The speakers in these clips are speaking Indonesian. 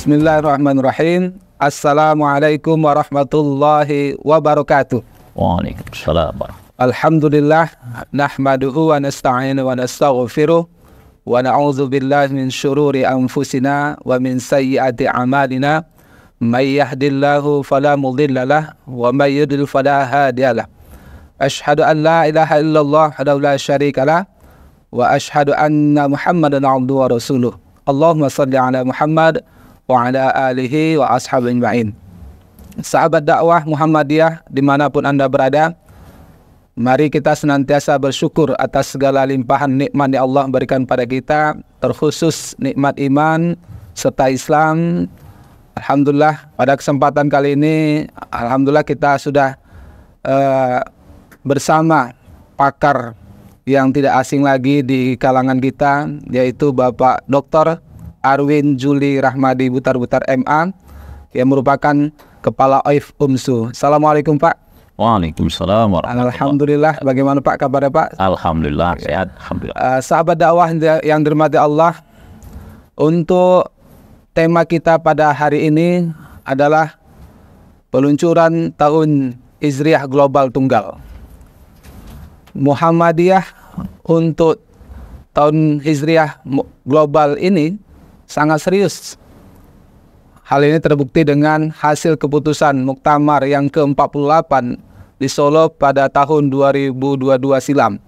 Bismillahirrahmanirrahim. Assalamualaikum warahmatullahi wabarakatuh. Waalaikumsalam. Alhamdulillah, nahmaduhu wa nasta'inu wa nastaghfiruh wa na'udzu billahi min syururi anfusina wa min sayyiati a'malina. May yahdihillahu fala mudilla lahu wa may yudlil fala hadiya lahu. Asyhadu an la ilaha illallah wahdahu la syarika lahu wa asyhadu anna Muhammadan 'abduhu wa rasuluh. Allahumma shalli ala Muhammad wa ala alihi wa ashabihi ajma'in. Sahabat dakwah Muhammadiyah dimanapun Anda berada, mari kita senantiasa bersyukur atas segala limpahan nikmat yang Allah berikan pada kita, terkhusus nikmat iman serta Islam. Alhamdulillah, pada kesempatan kali ini alhamdulillah kita sudah bersama pakar yang tidak asing lagi di kalangan kita, yaitu Bapak Dr. Arwin Juli Rahmadi Butar-Butar MA, yang merupakan Kepala OIF UMSU. Assalamualaikum Pak. Waalaikumsalam warahmatullahi. Alhamdulillah, bagaimana Pak kabarnya Pak? Alhamdulillah sehat. Alhamdulillah. Sahabat dakwah yang dirahmati Allah, untuk tema kita pada hari ini adalah peluncuran tahun Hijriah Global Tunggal. Muhammadiyah untuk tahun Hijriah Global ini sangat serius. Hal ini terbukti dengan hasil keputusan Muktamar yang ke-48 di Solo pada tahun 2022 silam.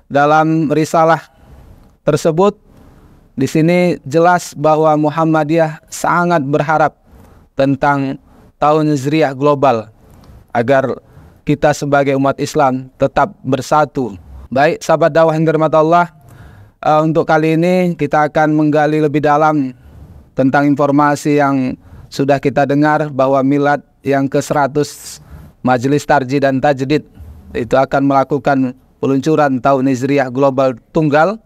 Dalam risalah tersebut, di sini jelas bahwa Muhammadiyah sangat berharap tentang tahun Hijriah global agar kita sebagai umat Islam tetap bersatu. Baik, sahabat dakwah yang dirahmati Allah, untuk kali ini kita akan menggali lebih dalam tentang informasi yang sudah kita dengar bahwa milad yang ke-100 Majelis Tarjih dan Tajdid itu akan melakukan peluncuran tahun Hijriah Global Tunggal,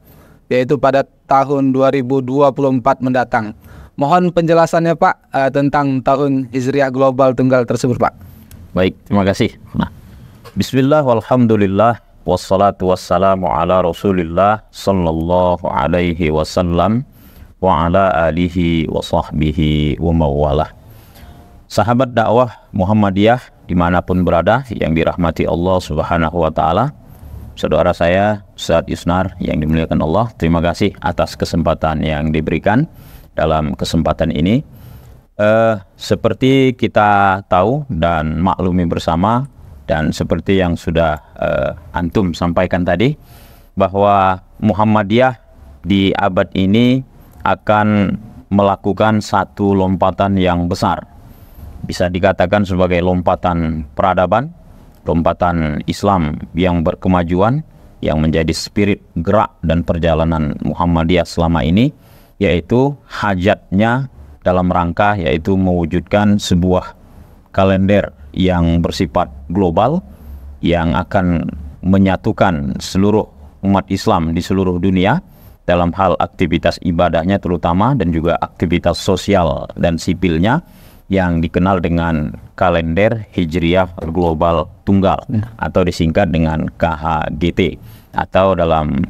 yaitu pada tahun 2024 mendatang. Mohon penjelasannya Pak tentang tahun Hijriah Global Tunggal tersebut Pak. Baik, terima kasih. Bismillah walhamdulillah wassalatu wassalamu ala Rasulillah sallallahu alaihi wasallam wa ala alihi wa sahbihi wa mawalah. Sahabat dakwah Muhammadiyah dimanapun berada yang dirahmati Allah subhanahu wa ta'ala, saudara saya Ustaz Yusnar yang dimuliakan Allah, terima kasih atas kesempatan yang diberikan dalam kesempatan ini. Seperti kita tahu dan maklumi bersama, dan seperti yang sudah antum sampaikan tadi, bahwa Muhammadiyah di abad ini akan melakukan satu lompatan yang besar. Bisa dikatakan sebagai lompatan peradaban, lompatan Islam yang berkemajuan, yang menjadi spirit gerak dan perjalanan Muhammadiyah selama ini, yaitu hajatnya dalam rangka yaitu mewujudkan sebuah kalender yang bersifat global, yang akan menyatukan seluruh umat Islam di seluruh dunia dalam hal aktivitas ibadahnya terutama, dan juga aktivitas sosial dan sipilnya, yang dikenal dengan kalender Hijriah Global Tunggal atau disingkat dengan KHGT, atau dalam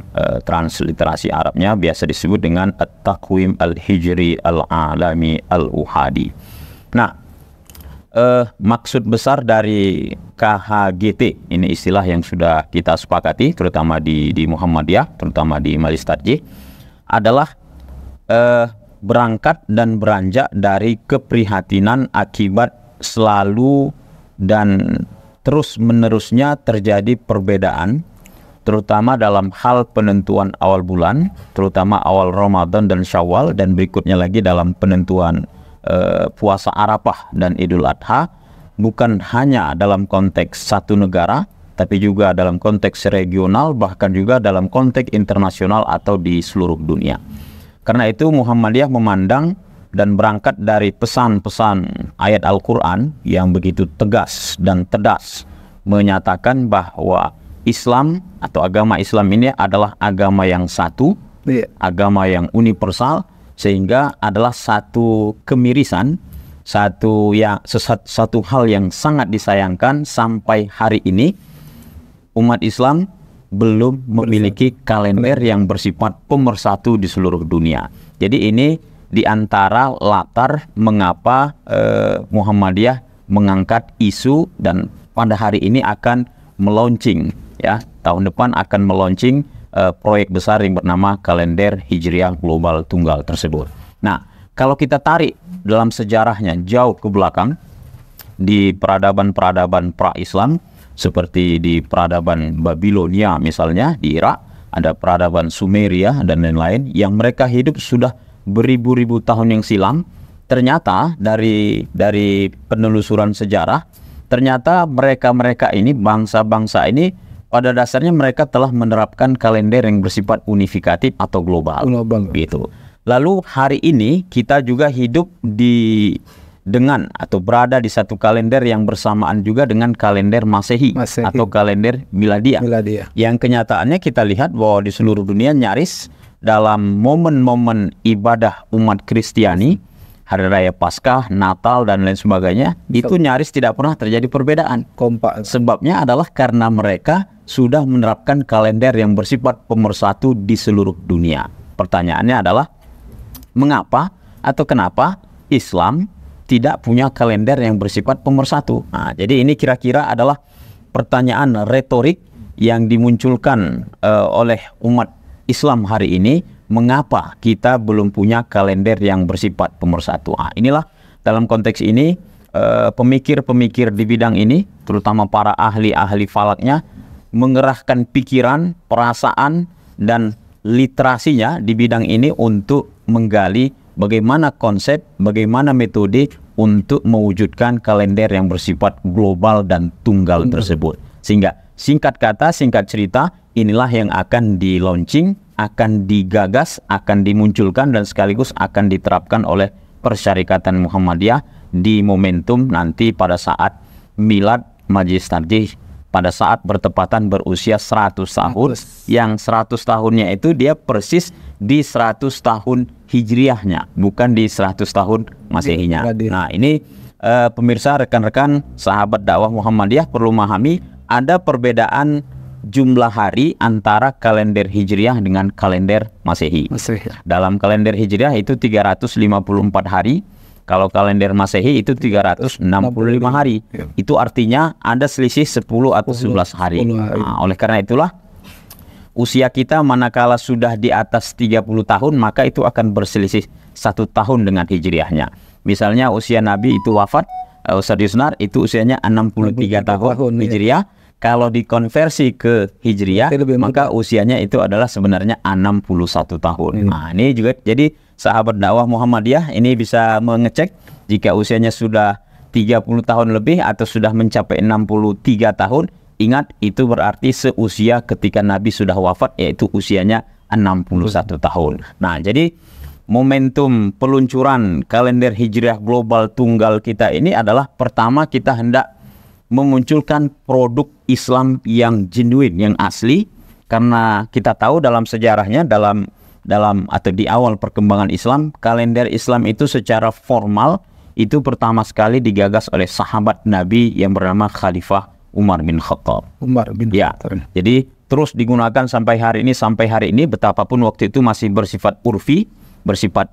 transliterasi Arabnya biasa disebut dengan At-Taqwim Al-Hijri Al-Alami Al-Uhadi. Nah, maksud besar dari KHGT, ini istilah yang sudah kita sepakati terutama di Muhammadiyah, terutama di Majelis Tarjih, adalah berangkat dan beranjak dari keprihatinan akibat selalu dan terus menerusnya terjadi perbedaan, terutama dalam hal penentuan awal bulan, terutama awal Ramadan dan Syawal, dan berikutnya lagi dalam penentuan puasa Arafah dan Idul Adha, bukan hanya dalam konteks satu negara, tapi juga dalam konteks regional, bahkan juga dalam konteks internasional atau di seluruh dunia. Karena itu Muhammadiyah memandang dan berangkat dari pesan-pesan ayat Al-Quran yang begitu tegas dan tedas, menyatakan bahwa Islam atau agama Islam ini adalah agama yang satu, agama yang universal, sehingga adalah satu kemirisan, satu hal yang sangat disayangkan sampai hari ini umat Islam belum memiliki kalender yang bersifat pemersatu di seluruh dunia. Jadi ini di antara latar mengapa Muhammadiyah mengangkat isu dan pada hari ini akan meluncing, ya, tahun depan akan meluncing proyek besar yang bernama kalender Hijriah Global Tunggal tersebut. Nah, kalau kita tarik dalam sejarahnya jauh ke belakang, di peradaban-peradaban pra-Islam seperti di peradaban Babilonia misalnya di Irak, ada peradaban Sumeria dan lain-lain yang mereka hidup sudah beribu-ribu tahun yang silam. Ternyata dari penelusuran sejarah, ternyata mereka ini, bangsa-bangsa ini, pada dasarnya mereka telah menerapkan kalender yang bersifat unifikatif atau global. Gitu. Lalu hari ini kita juga hidup dengan atau berada di satu kalender yang bersamaan juga dengan kalender Masehi. Atau kalender Miladiyah. Yang kenyataannya kita lihat bahwa di seluruh dunia nyaris dalam momen-momen ibadah umat Kristiani, Hari Raya Paskah, Natal dan lain sebagainya, itu nyaris tidak pernah terjadi perbedaan. Kompak. Sebabnya adalah karena mereka sudah menerapkan kalender yang bersifat pemersatu di seluruh dunia. Pertanyaannya adalah, mengapa atau kenapa Islam tidak punya kalender yang bersifat pemersatu? Nah, jadi ini kira-kira adalah pertanyaan retorik yang dimunculkan oleh umat Islam hari ini. Mengapa kita belum punya kalender yang bersifat pemersatu? Nah, inilah dalam konteks ini pemikir-pemikir di bidang ini, terutama para ahli-ahli falaknya, mengerahkan pikiran, perasaan, dan literasinya di bidang ini untuk menggali bagaimana konsep, bagaimana metode untuk mewujudkan kalender yang bersifat global dan tunggal tersebut. Sehingga singkat kata, singkat cerita, inilah yang akan di-launching, akan digagas, akan dimunculkan, dan sekaligus akan diterapkan oleh Persyarikatan Muhammadiyah di momentum nanti pada saat Milad Majelis Tarjih, pada saat bertepatan berusia 100 tahun, yang 100 tahunnya itu dia persis di 100 tahun Hijriahnya, bukan di 100 tahun Masehinya. Nah, ini pemirsa, rekan-rekan, sahabat dakwah Muhammadiyah perlu memahami ada perbedaan jumlah hari antara kalender Hijriah dengan kalender Masehi. Dalam kalender Hijriah itu 354 hari, kalau kalender Masehi itu 365 hari. Itu artinya ada selisih 10 atau 11 hari. Nah, oleh karena itulah usia kita manakala sudah di atas 30 tahun, maka itu akan berselisih 1 tahun dengan Hijriahnya. Misalnya usia Nabi itu wafat, Ustadz Yusnar, itu usianya 63 tahun Hijriah. Kalau dikonversi ke Hijriah, maka usianya itu adalah sebenarnya 61 tahun. Nah, ini juga jadi sahabat dakwah Muhammadiyah ini bisa mengecek jika usianya sudah 30 tahun lebih atau sudah mencapai 63 tahun. Ingat, itu berarti seusia ketika Nabi sudah wafat, yaitu usianya 61 tahun. Nah, jadi momentum peluncuran kalender Hijriah Global Tunggal kita ini adalah, pertama, kita hendak memunculkan produk Islam yang genuine, yang asli, karena kita tahu dalam sejarahnya, dalam atau di awal perkembangan Islam, kalender Islam itu secara formal itu pertama sekali digagas oleh sahabat Nabi yang bernama Khalifah Umar bin Khattab. Jadi terus digunakan sampai hari ini, betapapun waktu itu masih bersifat urfi, bersifat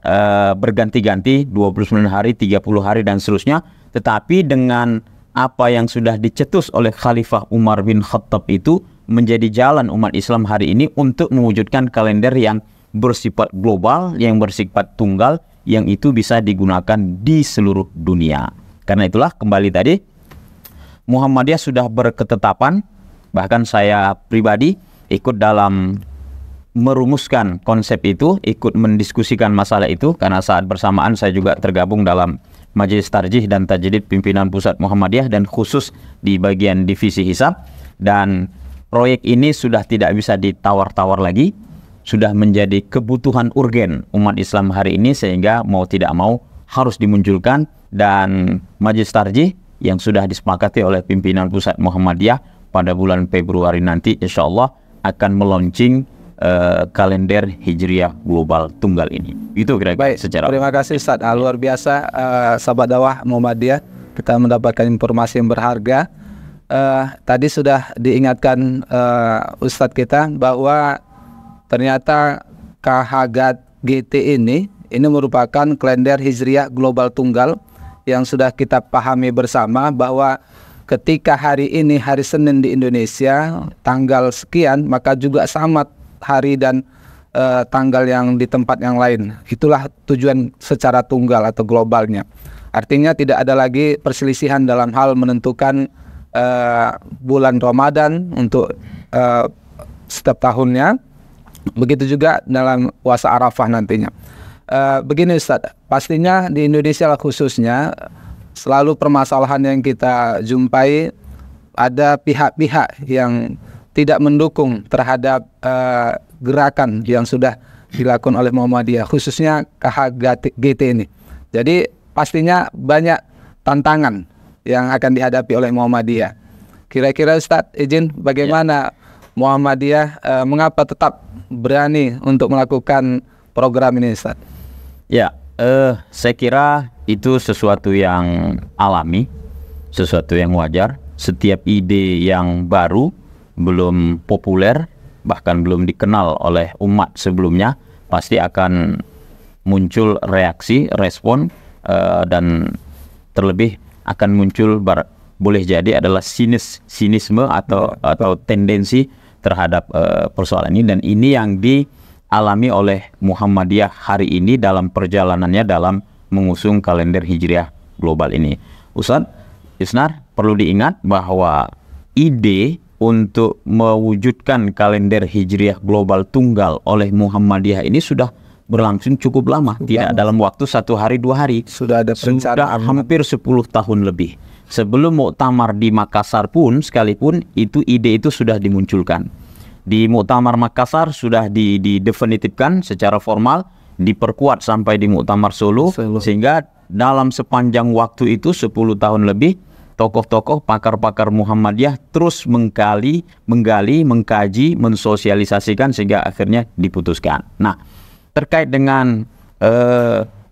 berganti-ganti, 29 hari, 30 hari dan seterusnya. Tetapi dengan apa yang sudah dicetus oleh Khalifah Umar bin Khattab itu menjadi jalan umat Islam hari ini untuk mewujudkan kalender yang bersifat global, yang bersifat tunggal, yang itu bisa digunakan di seluruh dunia. Karena itulah, kembali tadi, Muhammadiyah sudah berketetapan, bahkan saya pribadi ikut dalam merumuskan konsep itu, ikut mendiskusikan masalah itu, karena saat bersamaan saya juga tergabung dalam Majelis Tarjih dan Tajdid Pimpinan Pusat Muhammadiyah, dan khusus di bagian divisi hisab. Dan proyek ini sudah tidak bisa ditawar-tawar lagi, sudah menjadi kebutuhan urgen umat Islam hari ini, sehingga mau tidak mau harus dimunculkan. Dan Majelis Tarjih yang sudah disepakati oleh Pimpinan Pusat Muhammadiyah pada bulan Februari nanti, insya Allah akan meluncing kalender Hijriah Global Tunggal ini. Itu kira-kira secara. Terima kasih Ustaz. Luar biasa, sahabat dakwah Muhammadiyah, kita mendapatkan informasi yang berharga. Tadi sudah diingatkan Ustadz kita bahwa ternyata Kahagat GT ini ini merupakan kalender Hijriah global tunggal yang sudah kita pahami bersama bahwa ketika hari ini hari Senin di Indonesia tanggal sekian, maka juga sama hari dan tanggal yang di tempat yang lain. Itulah tujuan secara tunggal atau globalnya. Artinya tidak ada lagi perselisihan dalam hal menentukan bulan Ramadan untuk setiap tahunnya. Begitu juga dalam puasa Arafah nantinya. Begini Ustaz, pastinya di Indonesia khususnya selalu permasalahan yang kita jumpai, ada pihak-pihak yang tidak mendukung terhadap gerakan yang sudah dilakukan oleh Muhammadiyah, khususnya KHGT ini. Jadi pastinya banyak tantangan yang akan dihadapi oleh Muhammadiyah. Kira-kira Ustadz izin bagaimana Muhammadiyah mengapa tetap berani untuk melakukan program ini Ustadz? Ya, saya kira itu sesuatu yang alami, sesuatu yang wajar. Setiap ide yang baru, belum populer, bahkan belum dikenal oleh umat sebelumnya, pasti akan muncul reaksi, respon, dan terlebih akan muncul boleh jadi adalah sinisme atau tendensi terhadap persoalan ini. Dan ini yang dialami oleh Muhammadiyah hari ini dalam perjalanannya dalam mengusung kalender Hijriah global ini. Ustadz Yusnar, perlu diingat bahwa ide untuk mewujudkan kalender Hijriah global tunggal oleh Muhammadiyah ini sudah berlangsung cukup lama, tidak dalam waktu 1 hari 2 hari. Sudah ada perencanaan, sudah hampir 10 tahun lebih. Sebelum muktamar di Makassar pun sekalipun itu ide itu sudah dimunculkan. Di muktamar Makassar sudah didefinitifkan secara formal, diperkuat sampai di muktamar Solo, sehingga dalam sepanjang waktu itu 10 tahun lebih tokoh-tokoh pakar-pakar Muhammadiyah terus menggali, mengkaji, mensosialisasikan sehingga akhirnya diputuskan. Nah, terkait dengan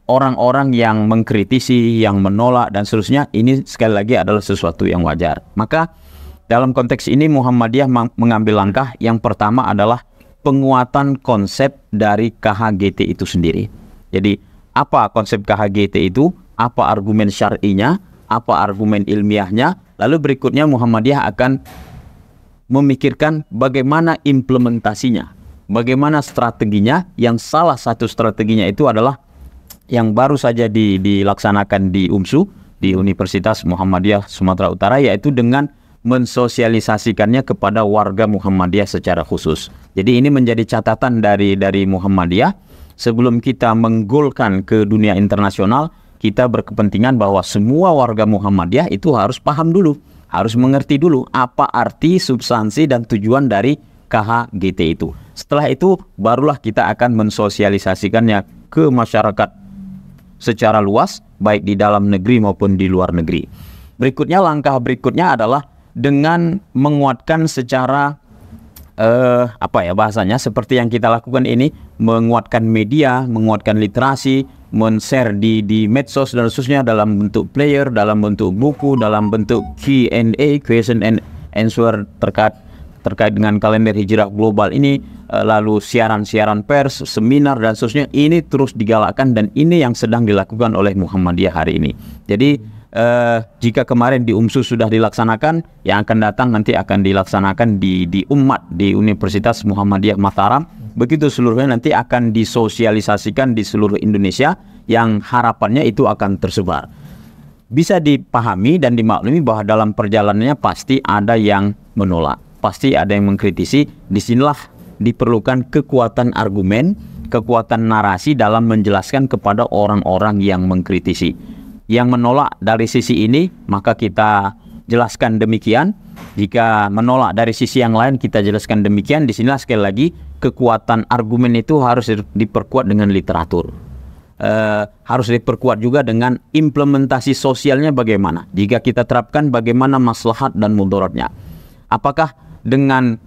orang-orang yang mengkritisi, yang menolak dan seterusnya, ini sekali lagi adalah sesuatu yang wajar. Maka dalam konteks ini Muhammadiyah mengambil langkah yang pertama adalah penguatan konsep dari KHGT itu sendiri. Jadi apa konsep KHGT itu? Apa argumen syar'inya? Apa argumen ilmiahnya? Lalu berikutnya Muhammadiyah akan memikirkan bagaimana implementasinya, bagaimana strateginya. Yang salah satu strateginya itu adalah yang baru saja dilaksanakan di UMSU, di Universitas Muhammadiyah Sumatera Utara, yaitu dengan mensosialisasikannya kepada warga Muhammadiyah secara khusus. Jadi ini menjadi catatan dari Muhammadiyah. Sebelum kita menggolkan ke dunia internasional, kita berkepentingan bahwa semua warga Muhammadiyah itu harus paham dulu, harus mengerti dulu apa arti, substansi, dan tujuan dari KHGT itu. Setelah itu barulah kita akan mensosialisasikannya ke masyarakat secara luas, baik di dalam negeri maupun di luar negeri. Berikutnya, langkah berikutnya adalah dengan menguatkan secara bahasanya seperti yang kita lakukan ini, menguatkan media, menguatkan literasi, men-share di medsos dan khususnya dalam bentuk player, dalam bentuk buku, dalam bentuk Q&A, question and answer terkait dengan kalender Hijriah global ini, lalu siaran-siaran pers, seminar dan seterusnya. Ini terus digalakkan dan ini yang sedang dilakukan oleh Muhammadiyah hari ini. Jadi jika kemarin di UMSU sudah dilaksanakan, yang akan datang nanti akan dilaksanakan di Umat, di Universitas Muhammadiyah Mataram. Begitu seluruhnya nanti akan disosialisasikan di seluruh Indonesia, yang harapannya itu akan tersebar. Bisa dipahami dan dimaklumi bahwa dalam perjalanannya pasti ada yang menolak, pasti ada yang mengkritisi. Disinilah diperlukan kekuatan argumen, kekuatan narasi dalam menjelaskan kepada orang-orang yang mengkritisi. Yang menolak dari sisi ini, maka kita jelaskan demikian. Jika menolak dari sisi yang lain, kita jelaskan demikian. Disinilah sekali lagi kekuatan argumen itu harus diperkuat dengan literatur. Harus diperkuat juga dengan implementasi sosialnya bagaimana. Jika kita terapkan, bagaimana maslahat dan mudaratnya. Apakah dengan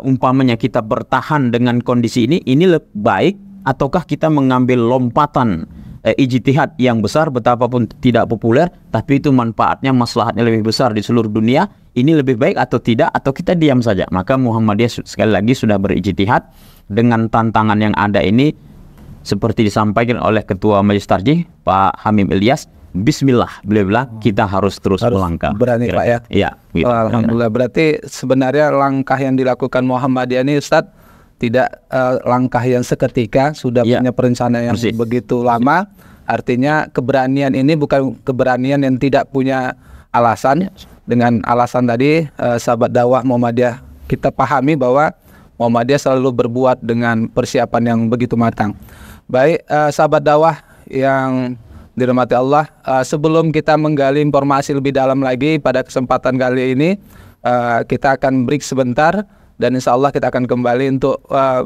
umpamanya kita bertahan dengan kondisi ini lebih baik, ataukah kita mengambil lompatan ijtihad yang besar, betapapun tidak populer, tapi itu manfaatnya, maslahatnya lebih besar di seluruh dunia, ini lebih baik atau tidak, atau kita diam saja? Maka Muhammadiyah sekali lagi sudah berijtihad dengan tantangan yang ada ini. seperti disampaikan oleh Ketua Majelis Tarjih Pak Hamim Ilyas, Bismillah, beliau bilang kita harus terus melangkah. Berani Pak ya. Iya. Gitu. Alhamdulillah. Berarti sebenarnya langkah yang dilakukan Muhammadiyah ini Ustadz tidak langkah yang seketika, sudah punya perencanaan yang begitu lama. Artinya keberanian ini bukan keberanian yang tidak punya alasan. Dengan alasan tadi sahabat dakwah Muhammadiyah, kita pahami bahwa Muhammadiyah selalu berbuat dengan persiapan yang begitu matang. Baik, sahabat dakwah yang dirahmati Allah, sebelum kita menggali informasi lebih dalam lagi pada kesempatan kali ini, kita akan break sebentar dan insya Allah kita akan kembali untuk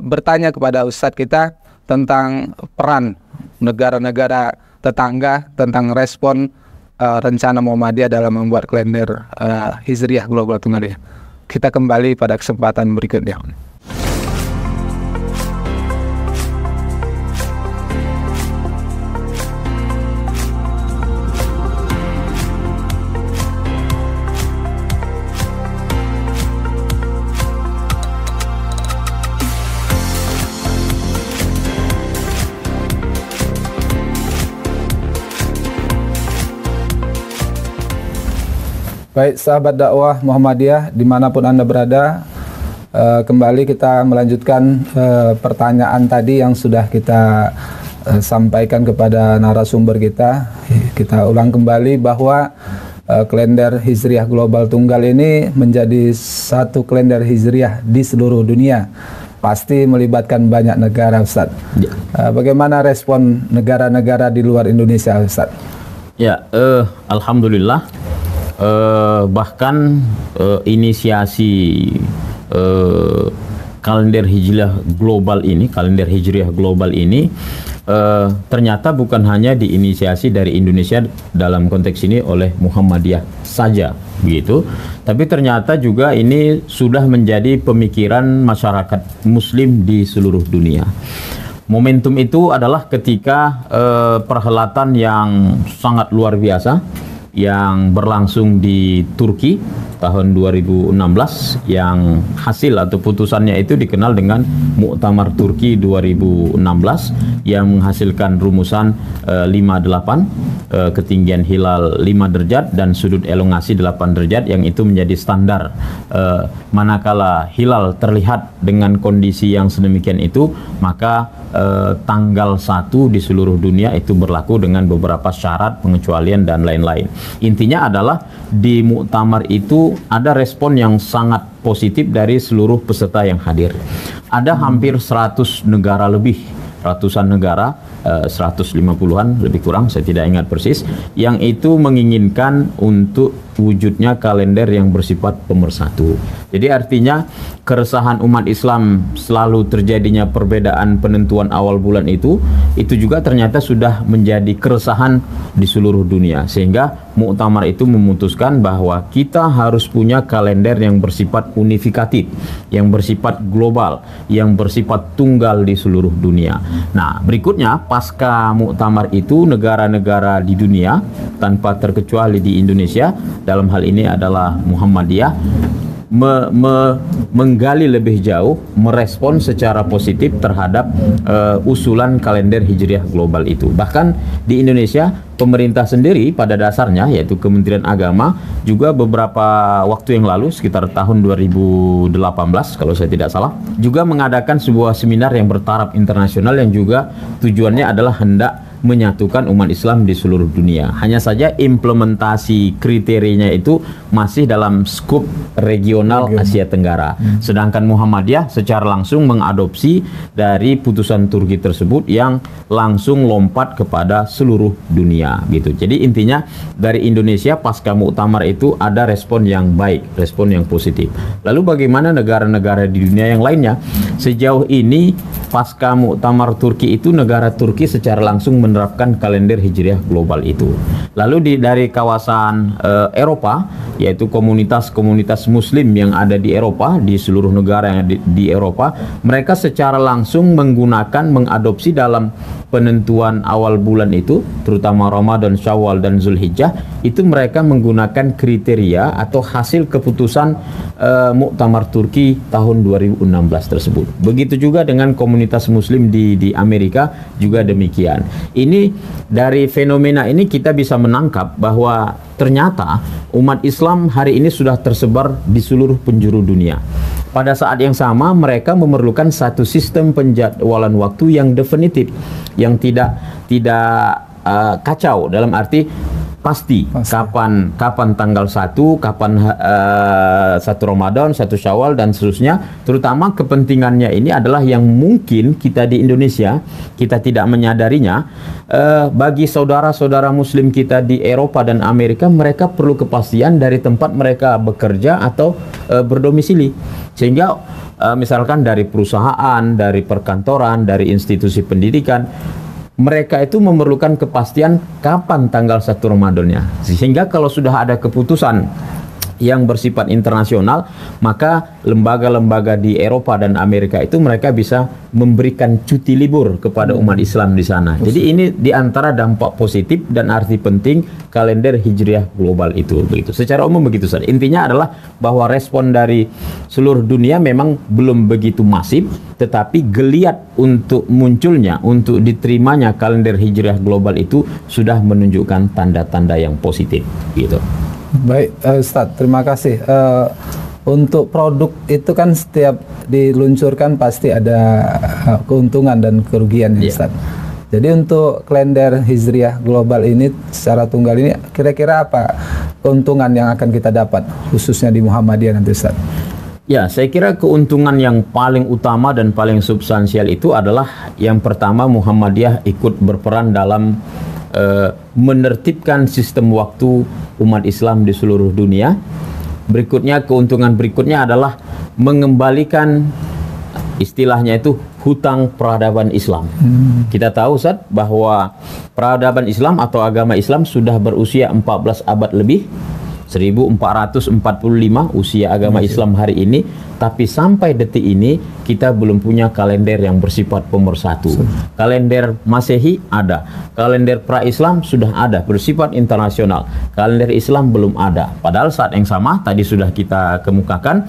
bertanya kepada Ustadz kita tentang peran negara-negara tetangga, tentang respon rencana Muhammadiyah dalam membuat kalender Hijriah Global Tunggal. Kita kembali pada kesempatan berikutnya. Baik, sahabat dakwah Muhammadiyah dimanapun Anda berada, kembali kita melanjutkan pertanyaan tadi yang sudah kita sampaikan kepada narasumber kita. Kita ulang kembali bahwa kalender Hijriah Global Tunggal ini menjadi satu kalender Hijriah di seluruh dunia. Pasti melibatkan banyak negara, Ustaz. Bagaimana respon negara-negara di luar Indonesia, Ustaz? Ya, alhamdulillah. Bahkan inisiasi kalender Hijriah global ini, ternyata bukan hanya diinisiasi dari Indonesia dalam konteks ini oleh Muhammadiyah saja, begitu. Tapi ternyata juga ini sudah menjadi pemikiran masyarakat Muslim di seluruh dunia. Momentum itu adalah ketika perhelatan yang sangat luar biasa yang berlangsung di Turki tahun 2016, yang hasil atau putusannya itu dikenal dengan Muktamar Turki 2016, yang menghasilkan rumusan 58, ketinggian hilal 5 derajat dan sudut elongasi 8 derajat, yang itu menjadi standar manakala hilal terlihat dengan kondisi yang sedemikian itu, maka tanggal 1 di seluruh dunia itu berlaku dengan beberapa syarat, pengecualian dan lain-lain. Intinya adalah di muktamar itu ada respon yang sangat positif dari seluruh peserta yang hadir. Ada hampir 100 negara lebih, ratusan negara, 150-an lebih kurang, saya tidak ingat persis, yang itu menginginkan untuk wujudnya kalender yang bersifat pemersatu. Jadi artinya keresahan umat Islam selalu terjadinya perbedaan penentuan awal bulan itu juga ternyata sudah menjadi keresahan di seluruh dunia, sehingga muktamar itu memutuskan bahwa kita harus punya kalender yang bersifat unifikatif, yang bersifat global, yang bersifat tunggal di seluruh dunia. Nah, berikutnya pasca muktamar itu, negara-negara di dunia tanpa terkecuali di Indonesia, dalam hal ini adalah Muhammadiyah, menggali lebih jauh, merespon secara positif terhadap usulan kalender Hijriah global itu. Bahkan di Indonesia, pemerintah sendiri pada dasarnya, yaitu Kementerian Agama, juga beberapa waktu yang lalu, sekitar tahun 2018 kalau saya tidak salah, juga mengadakan sebuah seminar yang bertaraf internasional yang juga tujuannya adalah hendak menyatukan umat Islam di seluruh dunia. Hanya saja implementasi kriterianya itu masih dalam skup regional Asia Tenggara. Sedangkan Muhammadiyah secara langsung mengadopsi dari putusan Turki tersebut yang langsung lompat kepada seluruh dunia gitu. Jadi intinya dari Indonesia pasca muktamar itu ada respon yang baik, respon yang positif. Lalu bagaimana negara-negara di dunia yang lainnya? Sejauh ini pasca muktamar Turki itu negara Turki secara langsung menerapkan kalender Hijriah global itu. Lalu dari kawasan Eropa, yaitu komunitas-komunitas Muslim yang ada di Eropa, di seluruh negara yang di Eropa, mereka secara langsung mengadopsi dalam penentuan awal bulan itu, terutama Ramadan, Syawal dan Zulhijjah, itu mereka menggunakan kriteria atau hasil keputusan Muktamar Turki tahun 2016 tersebut. Begitu juga dengan komunitas komunitas Muslim di Amerika juga demikian. Ini dari fenomena ini kita bisa menangkap bahwa ternyata umat Islam hari ini sudah tersebar di seluruh penjuru dunia. Pada saat yang sama mereka memerlukan satu sistem penjadwalan waktu yang definitif, yang tidak kacau, dalam arti pasti. Kapan tanggal 1, kapan 1 Ramadan, 1 Syawal dan seterusnya. Terutama kepentingannya ini adalah yang mungkin kita di Indonesia kita tidak menyadarinya. Bagi saudara-saudara Muslim kita di Eropa dan Amerika, mereka perlu kepastian dari tempat mereka bekerja atau berdomisili, sehingga misalkan dari perusahaan, dari perkantoran, dari institusi pendidikan, mereka itu memerlukan kepastian kapan tanggal 1 Ramadannya. Sehingga kalau sudah ada keputusan yang bersifat internasional, maka lembaga-lembaga di Eropa dan Amerika itu mereka bisa memberikan cuti libur kepada umat Islam di sana. Jadi ini diantara dampak positif dan arti penting kalender Hijriah global itu. Begitu. Secara umum begitu saja. Intinya adalah bahwa respon dari seluruh dunia memang belum begitu masif, tetapi geliat untuk munculnya, untuk diterimanya kalender Hijriah global itu sudah menunjukkan tanda-tanda yang positif. Gitu. Baik, Ustadz, terima kasih. Untuk produk itu kan setiap diluncurkan pasti ada keuntungan dan kerugian, ya, Ustadz. Jadi untuk kalender Hijriah global ini secara tunggal ini kira-kira apa keuntungan yang akan kita dapat khususnya di Muhammadiyah nanti, Ustadz? Ya, saya kira keuntungan yang paling utama dan paling substansial itu adalah yang pertama, Muhammadiyah ikut berperan dalam menertibkan sistem waktu umat Islam di seluruh dunia. Berikutnya, keuntungan berikutnya adalah mengembalikan istilahnya itu hutang peradaban Islam. Kita tahu, Ustaz, bahwa peradaban Islam atau agama Islam sudah berusia 14 abad lebih, 1445 usia agama Islam hari ini, tapi sampai detik ini kita belum punya kalender yang bersifat pemersatu. Kalender Masehi ada, kalender pra-Islam sudah ada bersifat internasional, kalender Islam belum ada. Padahal saat yang sama tadi sudah kita kemukakan,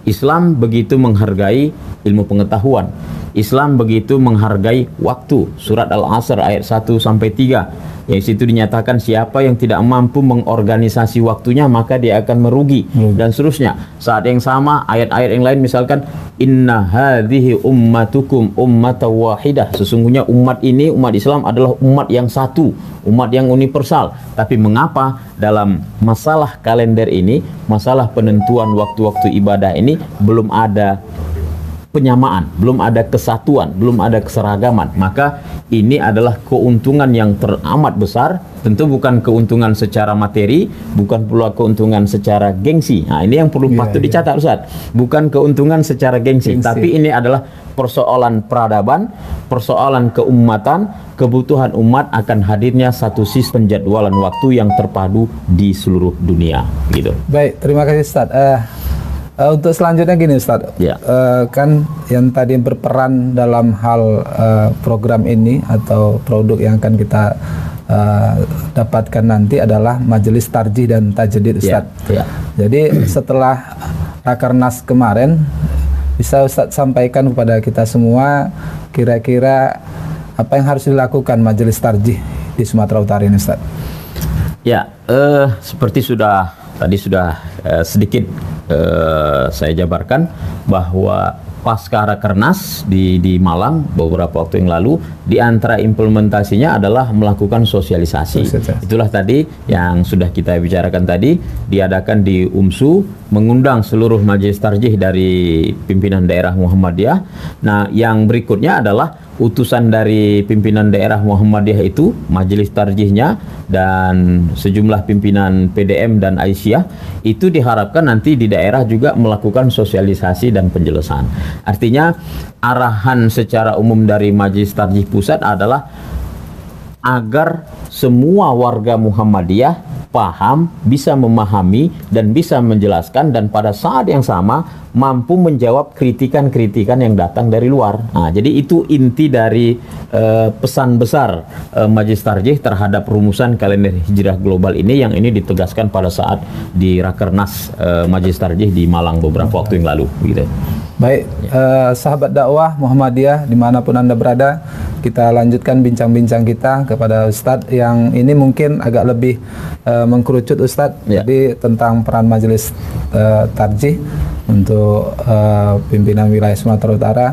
Islam begitu menghargai ilmu pengetahuan, Islam begitu menghargai waktu. Surat Al-Asr ayat 1 sampai 3. Yang situ dinyatakan siapa yang tidak mampu mengorganisasi waktunya maka dia akan merugi, dan seterusnya. Saat yang sama ayat-ayat yang lain misalkan inna hadhihi ummatukum ummatan wahidah, sesungguhnya umat ini, umat Islam adalah umat yang satu, umat yang universal. Tapi mengapa dalam masalah kalender ini, masalah penentuan waktu-waktu ibadah ini belum ada penyamaan, belum ada kesatuan, belum ada keseragaman? Maka ini adalah keuntungan yang teramat besar. Tentu bukan keuntungan secara materi, bukan pula keuntungan secara gengsi. Nah, ini yang perlu patut dicatat, Ustaz. Bukan keuntungan secara gengsi, tapi ini adalah persoalan peradaban, persoalan keumatan, kebutuhan umat akan hadirnya satu sistem penjadwalan waktu yang terpadu di seluruh dunia. Gitu. Baik, terima kasih, Ustaz. Untuk selanjutnya gini, Ustadz, kan yang tadi berperan dalam hal program ini atau produk yang akan kita dapatkan nanti adalah Majelis Tarjih dan Tajdid, Ustadz. Jadi setelah Rakernas kemarin, bisa Ustadz sampaikan kepada kita semua kira-kira apa yang harus dilakukan Majelis Tarjih di Sumatera Utara ini, Ustadz? Ya, seperti tadi sudah sedikit saya jabarkan bahwa pasca Rakernas di Malang beberapa waktu yang lalu, di antara implementasinya adalah melakukan sosialisasi. Itulah tadi yang sudah kita bicarakan tadi, diadakan di UMSU, mengundang seluruh majelis tarjih dari pimpinan daerah Muhammadiyah. Nah, yang berikutnya adalah utusan dari pimpinan daerah Muhammadiyah itu, majelis tarjihnya, dan sejumlah pimpinan PDM dan Aisyah, itu diharapkan nanti di daerah juga melakukan sosialisasi dan penjelasan. Artinya arahan secara umum dari majelis tarjih pusat adalah agar semua warga Muhammadiyah paham, bisa memahami dan bisa menjelaskan, dan pada saat yang sama mampu menjawab kritikan-kritikan yang datang dari luar. Nah, jadi itu inti dari pesan besar Majelis Tarjih terhadap rumusan kalender Hijriah global ini, yang ini ditegaskan pada saat di Rakernas Majelis Tarjih di Malang beberapa waktu yang lalu, gitu. Baik, sahabat dakwah Muhammadiyah dimanapun Anda berada, kita lanjutkan bincang-bincang kita kepada Ustadz yang ini mungkin agak lebih mengkerucut Ustadz. Jadi tentang peran majelis tarjih untuk pimpinan wilayah Sumatera Utara.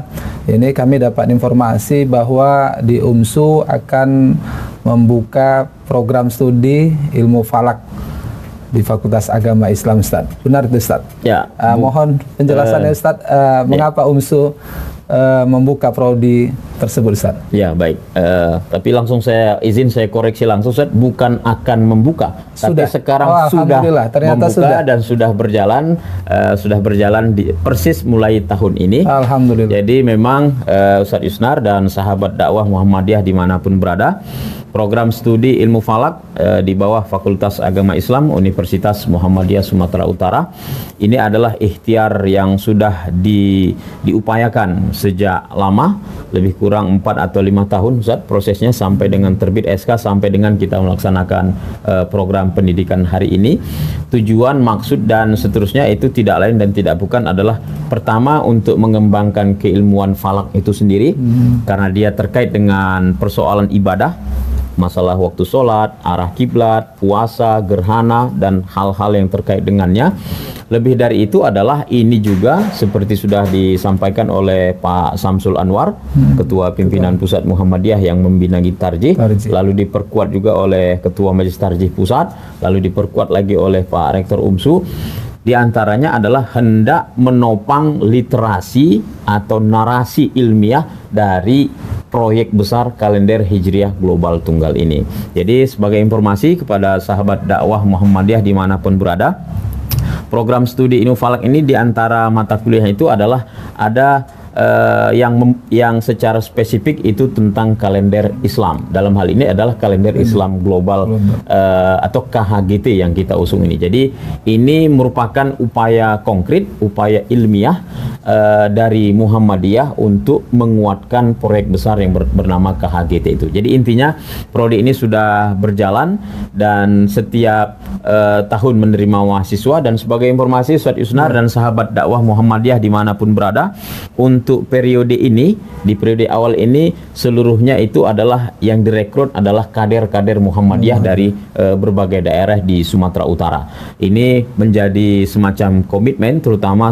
Ini kami dapat informasi bahwa di UMSU akan membuka program studi ilmu falak di Fakultas Agama Islam, Ustaz. Benar itu, Ustaz? Ya. Mohon penjelasannya, Ustaz. Mengapa UMSU membuka prodi tersebut, Ustaz? Ya, baik. Tapi langsung saya koreksi langsung, Ustaz. Bukan akan membuka, sudah. tapi sekarang sudah ternyata membuka sudah. Dan sudah berjalan persis mulai tahun ini. Alhamdulillah. Jadi memang Ustadz Yusnar dan sahabat dakwah Muhammadiyah dimanapun berada, program studi ilmu falak di bawah Fakultas Agama Islam Universitas Muhammadiyah Sumatera Utara ini adalah ikhtiar yang sudah diupayakan sejak lama, lebih kurang 4 atau 5 tahun Ustaz, prosesnya sampai dengan terbit SK, sampai dengan kita melaksanakan program pendidikan hari ini. Tujuan, maksud dan seterusnya itu tidak lain dan tidak bukan adalah pertama untuk mengembangkan keilmuan falak itu sendiri, karena dia terkait dengan persoalan ibadah, masalah waktu sholat, arah kiblat, puasa, gerhana, dan hal-hal yang terkait dengannya. Lebih dari itu adalah ini juga seperti sudah disampaikan oleh Pak Samsul Anwar, Ketua Pimpinan Pusat Muhammadiyah yang membinangi tarjih, lalu diperkuat juga oleh Ketua Majelis Tarjih Pusat, lalu diperkuat lagi oleh Pak Rektor UMSU. Di antaranya adalah hendak menopang literasi atau narasi ilmiah dari proyek besar kalender Hijriah Global Tunggal ini. Jadi sebagai informasi kepada sahabat dakwah Muhammadiyah dimanapun berada, program studi ilmu falak ini di antara mata kuliah itu adalah ada yang secara spesifik itu tentang kalender Islam. Dalam hal ini adalah kalender Islam global atau KHGT yang kita usung ini. Jadi ini merupakan upaya konkret, upaya ilmiah dari Muhammadiyah untuk menguatkan proyek besar yang bernama KHGT itu. Jadi intinya prodi ini sudah berjalan dan setiap tahun menerima mahasiswa. Dan sebagai informasi Ustadz Yusnar dan sahabat dakwah Muhammadiyah dimanapun berada, untuk periode ini, di periode awal ini seluruhnya itu adalah yang direkrut adalah kader-kader Muhammadiyah dari berbagai daerah di Sumatera Utara. Ini menjadi semacam komitmen terutama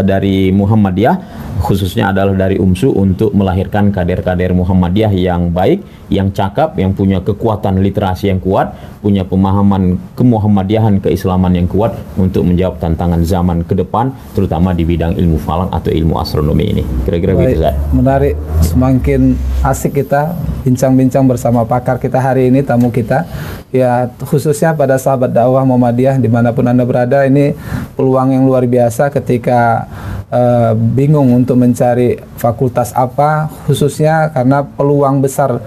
dari Muhammadiyah, khususnya adalah dari UMSU, untuk melahirkan kader-kader Muhammadiyah yang baik, yang cakap, yang punya kekuatan literasi yang kuat, punya pemahaman kemuhammadiyahan, keislaman yang kuat untuk menjawab tantangan zaman ke depan, terutama di bidang ilmu falak atau ilmu astronomi ini. Kira-kira begitu, Zat. Menarik, semakin asik kita bincang-bincang bersama pakar kita hari ini, tamu kita. Ya, khususnya pada sahabat dakwah Muhammadiyah dimanapun Anda berada, ini peluang yang luar biasa ketika bingung untuk mencari fakultas apa, khususnya karena peluang besar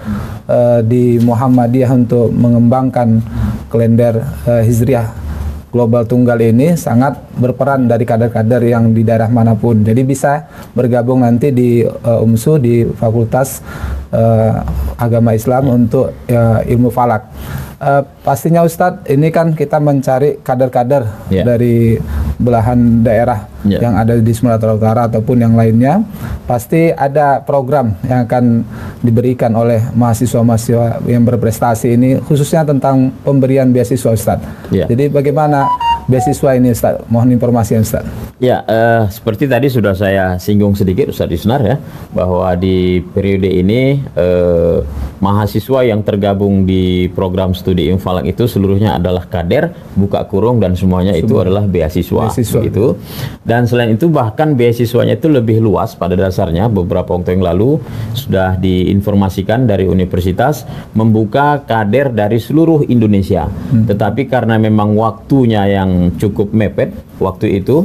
di Muhammadiyah untuk mengembangkan kalender Hijriah Global Tunggal ini sangat berperan dari kader-kader yang di daerah manapun. Jadi bisa bergabung nanti di UMSU di Fakultas Agama Islam untuk ilmu falak. Pastinya Ustadz, ini kan kita mencari kader-kader dari belahan daerah yang ada di Sumatera Utara ataupun yang lainnya. Pasti ada program yang akan diberikan oleh mahasiswa-mahasiswa yang berprestasi ini, khususnya tentang pemberian beasiswa, Ustadz. Jadi bagaimana beasiswa ini, Ustadz? Mohon informasi, Ustadz. Ya, seperti tadi sudah saya singgung sedikit, Ustadz Yusnar, ya, bahwa di periode ini mahasiswa yang tergabung di program studi ilmu falak itu seluruhnya adalah kader, buka kurung, dan semuanya itu adalah beasiswa. Gitu. Dan selain itu bahkan beasiswanya itu lebih luas pada dasarnya. Beberapa waktu yang lalu sudah diinformasikan dari universitas membuka kader dari seluruh Indonesia. Tetapi karena memang waktunya yang cukup mepet waktu itu,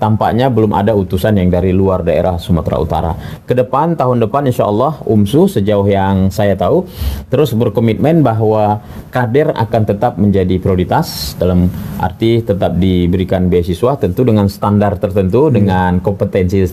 tampaknya belum ada utusan yang dari luar daerah Sumatera Utara. Ke depan, tahun depan insya Allah UMSU sejauh yang saya tahu terus berkomitmen bahwa kader akan tetap menjadi prioritas, dalam arti tetap diberikan beasiswa tentu dengan standar tertentu, dengan kompetensi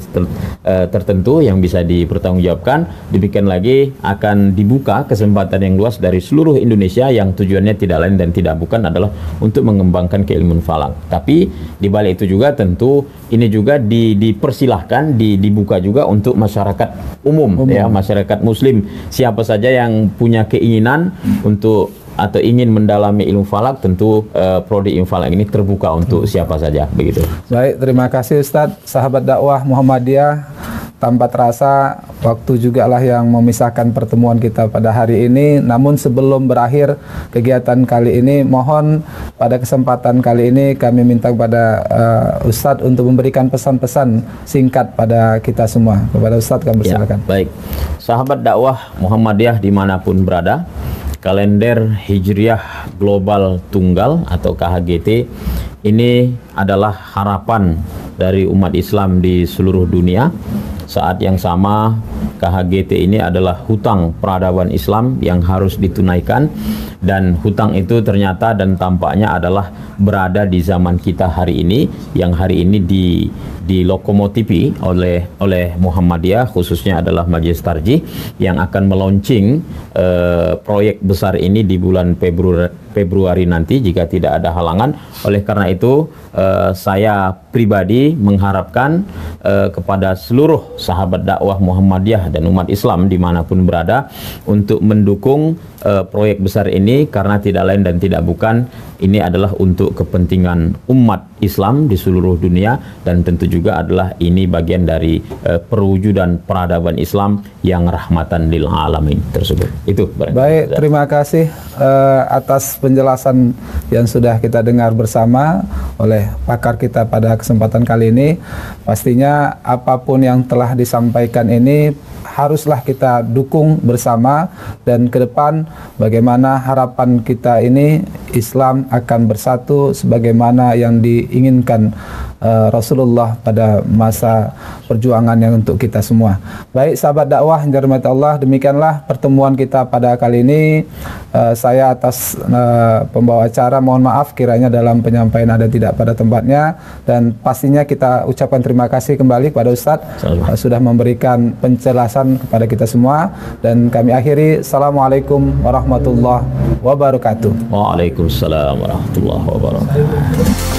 tertentu yang bisa dipertanggungjawabkan. Demikian lagi akan dibuka kesempatan yang luas dari seluruh Indonesia yang tujuannya tidak lain dan tidak bukan adalah untuk mengembangkan keilmuan falak. Tapi Tapi di balik itu juga tentu ini juga dipersilahkan, dibuka juga untuk masyarakat umum. Ya, masyarakat Muslim, siapa saja yang punya keinginan untuk atau ingin mendalami ilmu falak, tentu prodi ilmu falak ini terbuka untuk siapa saja, begitu. Baik, terima kasih Ustadz. Sahabat dakwah Muhammadiyah, tanpa terasa waktu juga lah yang memisahkan pertemuan kita pada hari ini. Namun sebelum berakhir kegiatan kali ini, mohon pada kesempatan kali ini kami minta kepada Ustadz untuk memberikan pesan-pesan singkat pada kita semua. Kepada Ustadz kami persilakan. Baik, sahabat dakwah Muhammadiyah dimanapun berada, kalender Hijriah Global Tunggal atau KHGT ini adalah harapan dari umat Islam di seluruh dunia. Saat yang sama, KHGT ini adalah hutang peradaban Islam yang harus ditunaikan, dan hutang itu ternyata dan tampaknya adalah berada di zaman kita hari ini, yang hari ini dilokomotifi oleh Muhammadiyah, khususnya adalah Majelis Tarjih yang akan meluncing proyek besar ini di bulan Februari nanti jika tidak ada halangan. Oleh karena itu saya pribadi mengharapkan kepada seluruh sahabat dakwah Muhammadiyah dan umat Islam dimanapun berada untuk mendukung proyek besar ini, karena tidak lain dan tidak bukan ini adalah untuk kepentingan umat Islam di seluruh dunia, dan tentu juga adalah ini bagian dari perwujudan peradaban Islam yang rahmatan lil alamin tersebut. Itu baik, terima kasih atas penjelasan yang sudah kita dengar bersama oleh pakar kita pada kesempatan kali ini. Pastinya apapun yang telah disampaikan ini haruslah kita dukung bersama, dan ke depan bagaimana harapan kita ini Islam akan bersatu sebagaimana yang diinginkan Rasulullah pada masa perjuangan yang untuk kita semua. Baik sahabat dakwah yang dirahmati Allah, demikianlah pertemuan kita pada kali ini. Saya atas pembawa acara mohon maaf kiranya dalam penyampaian ada tidak pada tempatnya, dan pastinya kita ucapkan terima kasih kembali kepada Ustadz sudah memberikan penjelasan kepada kita semua, dan kami akhiri. Assalamualaikum warahmatullahi wabarakatuh. Waalaikumsalam warahmatullahi wabarakatuh.